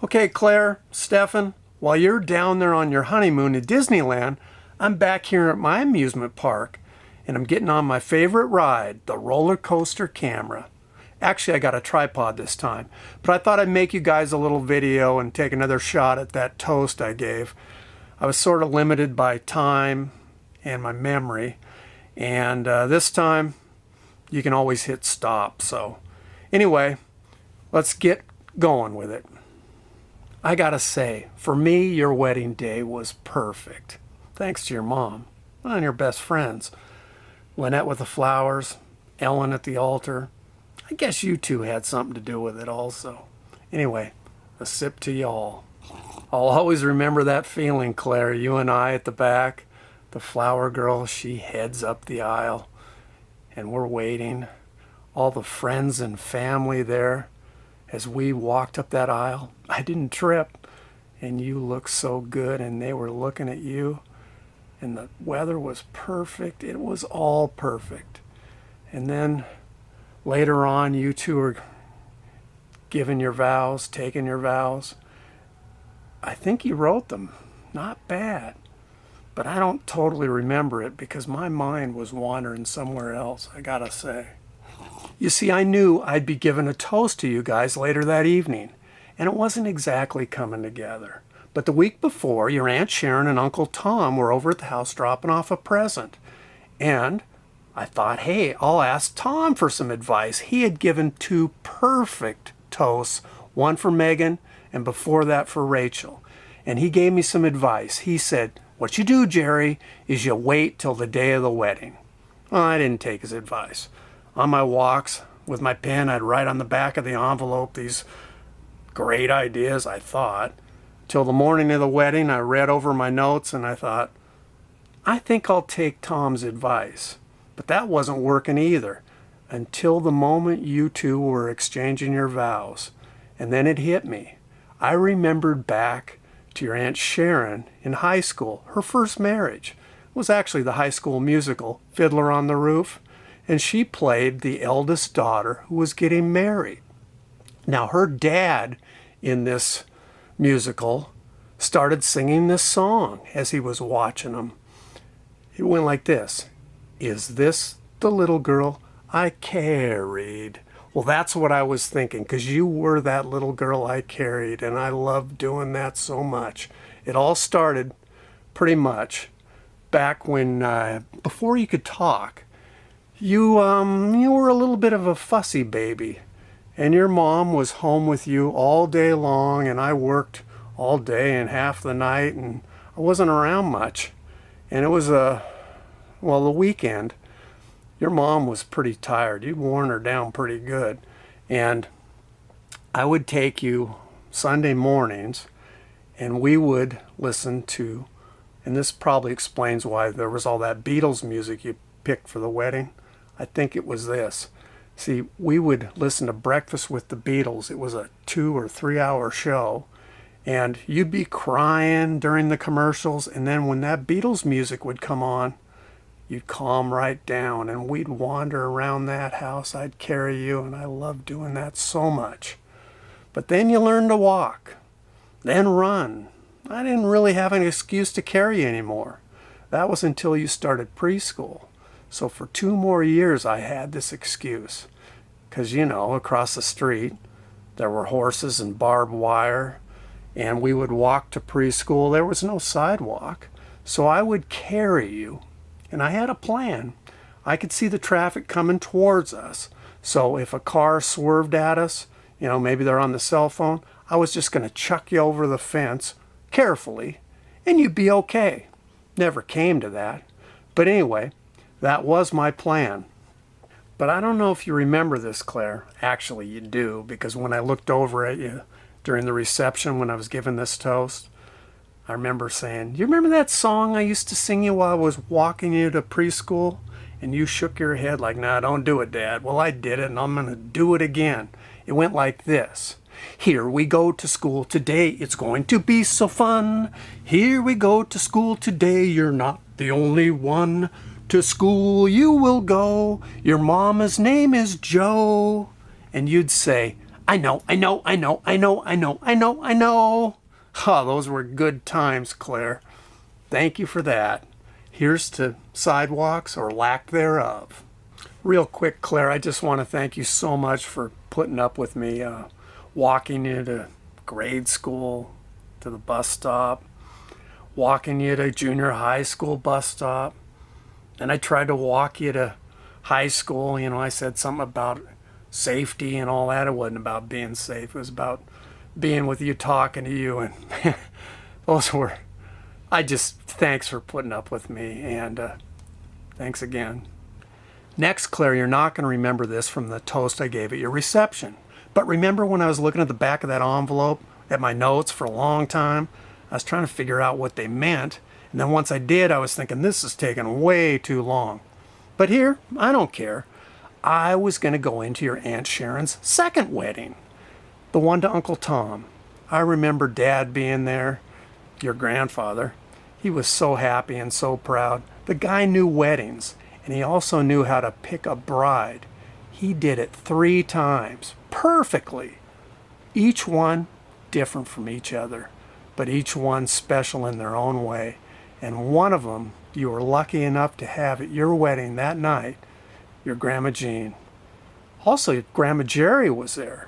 Okay, Claire, Stefan, while you're down there on your honeymoon at Disneyland, I'm back here at my amusement park, and I'm getting on my favorite ride, the roller coaster camera. Actually, I got a tripod this time, but I thought I'd make you guys a little video and take another shot at that toast I gave. I was sort of limited by time and my memory, and this time you can always hit stop. So anyway, let's get going with it. I gotta say, for me, your wedding day was perfect. Thanks to your mom and your best friends. Lynette with the flowers, Ellen at the altar. I guess you two had something to do with it also. Anyway, a sip to y'all. I'll always remember that feeling, Claire, you and I at the back. The flower girl, she heads up the aisle, and we're waiting. All the friends and family there. As we walked up that aisle, I didn't trip, and you looked so good, and they were looking at you, and the weather was perfect. It was all perfect. And then later on, you two were giving your vows, taking your vows. I think you wrote them. Not bad. But I don't totally remember it because my mind was wandering somewhere else, I gotta say. You see, I knew I'd be giving a toast to you guys later that evening, and it wasn't exactly coming together. But the week before, your Aunt Sharon and Uncle Tom were over at the house dropping off a present. And I thought, hey, I'll ask Tom for some advice. He had given two perfect toasts, one for Megan and before that for Rachel. And he gave me some advice. He said, what you do, Jerry, is you wait till the day of the wedding. Well, I didn't take his advice. On my walks with my pen, I'd write on the back of the envelope these great ideas, I thought. Till the morning of the wedding, I read over my notes and I thought, I think I'll take Tom's advice. But that wasn't working either until the moment you two were exchanging your vows. And then it hit me. I remembered back to your Aunt Sharon in high school. Her first marriage was actually the high school musical, Fiddler on the Roof. And she played the eldest daughter who was getting married. Now, her dad in this musical started singing this song as he was watching them. It went like this. Is this the little girl I carried? Well, that's what I was thinking, because you were that little girl I carried, and I loved doing that so much. It all started pretty much back when, before you could talk, you were a little bit of a fussy baby, and your mom was home with you all day long, and I worked all day and half the night, and I wasn't around much. And it was the weekend. Your mom was pretty tired. You'd worn her down pretty good. And I would take you Sunday mornings, and we would listen to, and this probably explains why there was all that Beatles music you picked for the wedding. I think it was this. See, we would listen to Breakfast with the Beatles. It was a 2 or 3 hour show. And you'd be crying during the commercials. And then when that Beatles music would come on, you'd calm right down. And we'd wander around that house. I'd carry you. And I loved doing that so much. But then you learn to walk. Then run. I didn't really have an excuse to carry you anymore. That was until you started preschool. So for 2 more years I had this excuse. Because, you know, across the street there were horses and barbed wire. And we would walk to preschool. There was no sidewalk. So I would carry you. And I had a plan. I could see the traffic coming towards us. So if a car swerved at us, you know, maybe they're on the cell phone, I was just going to chuck you over the fence carefully. And you'd be okay. Never came to that. But anyway, that was my plan. But I don't know if you remember this, Claire. Actually, you do, because when I looked over at you during the reception when I was giving this toast, I remember saying, you remember that song I used to sing you while I was walking you to preschool? And you shook your head like, nah, don't do it, Dad. Well, I did it, and I'm going to do it again. It went like this. Here we go to school today, it's going to be so fun. Here we go to school today, you're not the only one. To school you will go, your mama's name is Jo. And you'd say, I know, I know, I know, I know, I know, I know, I know. Oh, those were good times, Claire. Thank you for that. Here's to sidewalks or lack thereof. Real quick, Claire, I just want to thank you so much for putting up with me walking you to grade school, to the bus stop, walking you to junior high school bus stop. And I tried to walk you to high school. You know, I said something about safety and all that. It wasn't about being safe. It was about being with you, talking to you. And those were, thanks for putting up with me. And thanks again. Next, Claire, you're not going to remember this from the toast I gave at your reception. But remember when I was looking at the back of that envelope at my notes for a long time? I was trying to figure out what they meant. And then once I did, I was thinking, this is taking way too long. But here, I don't care. I was going to go into your Aunt Sharon's second wedding, the one to Uncle Tom. I remember Dad being there, your grandfather. He was so happy and so proud. The guy knew weddings, and he also knew how to pick a bride. He did it 3 times, perfectly. Each one different from each other, but each one special in their own way. And one of them you were lucky enough to have at your wedding that night, your Grandma Jean. Also, Grandma Jerry was there.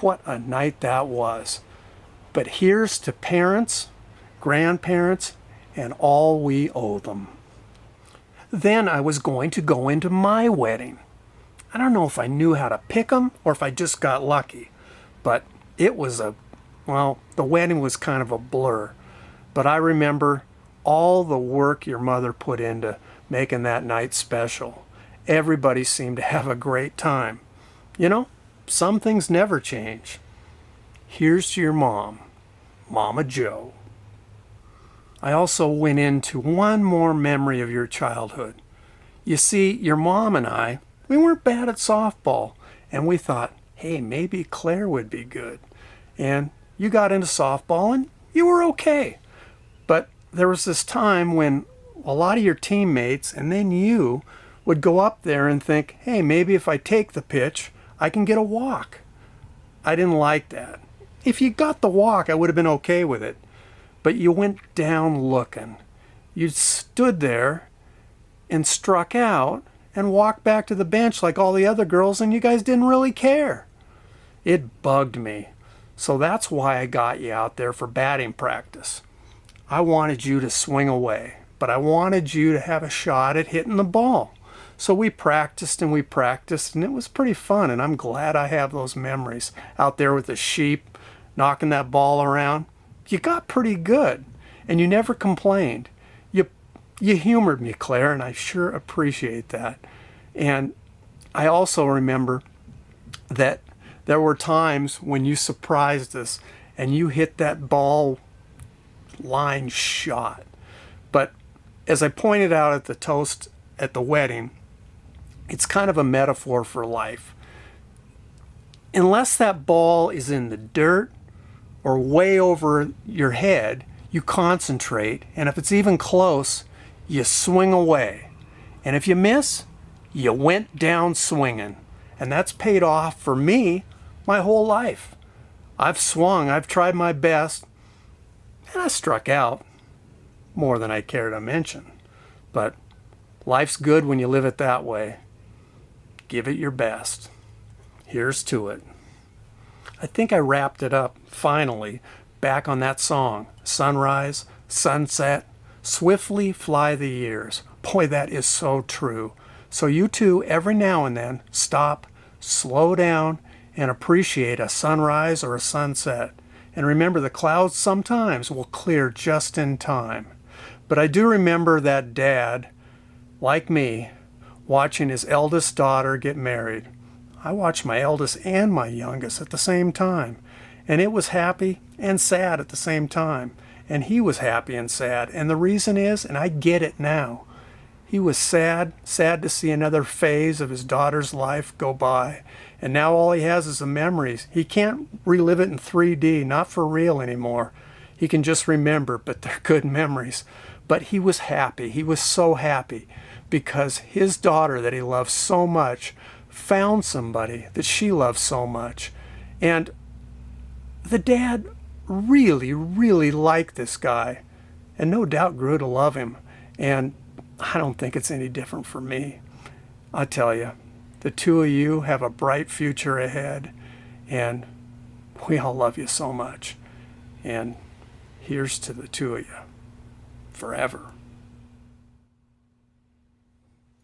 What a night that was. But here's to parents, grandparents, and all we owe them. Then I was going to go into my wedding. I don't know if I knew how to pick them or if I just got lucky, but it was the wedding was kind of a blur. But I remember all the work your mother put into making that night special. Everybody seemed to have a great time. You know, some things never change. Here's to your mom, Mama Joe. I also went into one more memory of your childhood. You see, your mom and I, we weren't bad at softball, and we thought, hey, maybe Claire would be good. And you got into softball, and you were okay. But there was this time when a lot of your teammates, and then you, would go up there and think, hey, maybe if I take the pitch, I can get a walk. I didn't like that. If you got the walk, I would have been okay with it. But you went down looking. You stood there and struck out and walked back to the bench like all the other girls, and you guys didn't really care. It bugged me. So that's why I got you out there for batting practice. I wanted you to swing away, but I wanted you to have a shot at hitting the ball. So we practiced, and it was pretty fun, and I'm glad I have those memories. Out there with the sheep, knocking that ball around. You got pretty good, and you never complained. You humored me, Claire, and I sure appreciate that. And I also remember that there were times when you surprised us, and you hit that ball line shot. But as I pointed out at the toast at the wedding, it's kind of a metaphor for life. Unless that ball is in the dirt or way over your head, you concentrate, and if it's even close, you swing away. And if you miss, you went down swinging. And that's paid off for me my whole life. I've swung, I've tried my best, and I struck out more than I care to mention. But life's good when you live it that way. Give it your best. Here's to it. I think I wrapped it up, finally, back on that song. Sunrise, sunset, swiftly fly the years. Boy, that is so true. So you too, every now and then, stop, slow down, and appreciate a sunrise or a sunset. And remember, the clouds sometimes will clear just in time. But I do remember that dad, like me, watching his eldest daughter get married. I watched my eldest and my youngest at the same time. And it was happy and sad at the same time. And he was happy and sad. And the reason is, and I get it now, he was sad to see another phase of his daughter's life go by. And now all he has is the memories. He can't relive it in 3D, not for real anymore. He can just remember, but they're good memories. But he was happy. He was so happy because his daughter that he loved so much found somebody that she loved so much. And the dad really, really liked this guy, and no doubt grew to love him. And I don't think it's any different for me. I tell you, the two of you have a bright future ahead, and we all love you so much. And here's to the two of you forever.